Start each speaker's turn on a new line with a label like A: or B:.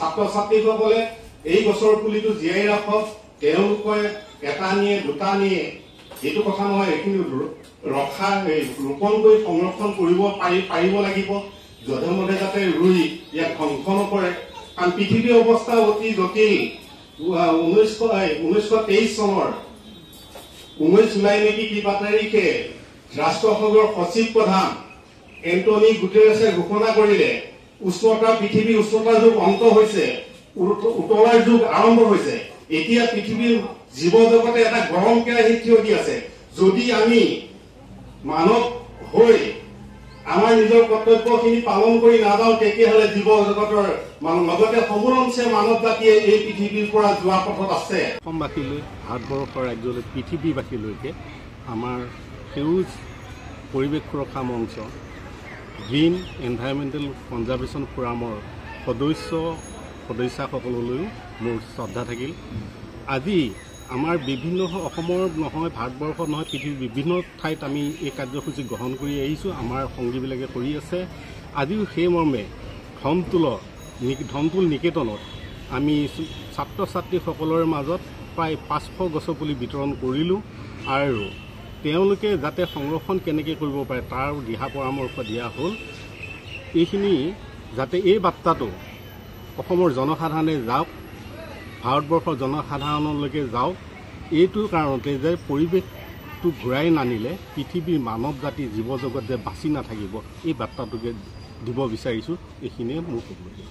A: ছাত্ৰ ছাত্ৰীসকলে এই গছৰ পুলিটো জীয়াই ৰাখক, তেওঁলোকে এটা নিয়ে দুটা নিয়ে এইটো কথা নহয়, এইখিনি ৰখা ৰোপণ কৰি সংৰক্ষণ কৰিব পাৰিব লাগিব, যধে মধে যাতে ৰুই ইয়াক ধ্বংস নকৰে। কাৰণ পৃথিৱীৰ অৱস্থা অতি জটিল। 1923 চনৰ 19 জুলাই নেকি কিবা তাৰিখে ৰাষ্ট্ৰসংঘৰ সচিব প্ৰধান এণ্টনি গুটেৰেছে ঘোষণা কৰিলে পৃথিৱীৰ উষ্ণতাৰ যুগ অন্ত হৈছে, উতলাৰ যুগ আৰম্ভ হৈছে। এতিয়া পৃথিৱীৰ জীৱ জগতে এটা গৰম কেৰাহী থিয় দি আছে। যদি আমি মানৱ হৈ আমাৰ নিজৰ কৰ্তব্যখিনি পালন কৰি নাযাওঁ, তেতিয়াহ'লে জীৱ জগতৰ লগতে সমুৰঞ্চে মানৱ জাতিয়ে এই পৃথিৱীৰ পৰা যোৱা পথত আছে।
B: অসমবাসীলৈ, ভাৰতবৰ্ষৰ ৰাজ্যলৈ, পৃথিৱীবাসীলৈকে আমাৰ সেউজ পৰিৱেশ সুৰক্ষা মঞ্চ গ্ৰীণ এনভাইৰনমেণ্টেল কনজাৰ্ভেশ্যন ফোৰামৰ সদস্যাসকললৈও মোৰ শ্ৰদ্ধা থাকিল। আজি আমাৰ বিভিন্ন অসমৰ নহয়, ভাৰতবৰ্ষত নহয়, পৃথিৱীৰ বিভিন্ন ঠাইত আমি এই কাৰ্যসূচী গ্ৰহণ কৰি আহিছোঁ, আমাৰ সংগীবিলাকে কৰি আছে। আজিও সেই মৰ্মে ধনতুল নিকেতনত আমি ছাত্ৰ ছাত্ৰীসকলৰ মাজত প্ৰায় 500 গছৰ পুলি বিতৰণ কৰিলোঁ আৰু তেওঁলোকে যাতে সংৰক্ষণ কেনেকৈ কৰিব পাৰে তাৰ দিহা পৰামৰ্শ দিয়া হ'ল। এইখিনি যাতে এই বাৰ্তাটো অসমৰ জনসাধাৰণে যাওক, ভাৰতবৰ্ষৰ জনসাধাৰণলৈকে যাওক, এইটো কাৰণতে যে পৰিৱেশটো ঘূৰাই নানিলে পৃথিৱীৰ মানৱ জাতি জীৱ জগত যে বাচি নাথাকিব, এই বাৰ্তাটোকে দিব বিচাৰিছোঁ। এইখিনিয়ে মোৰ ক'বলগীয়া।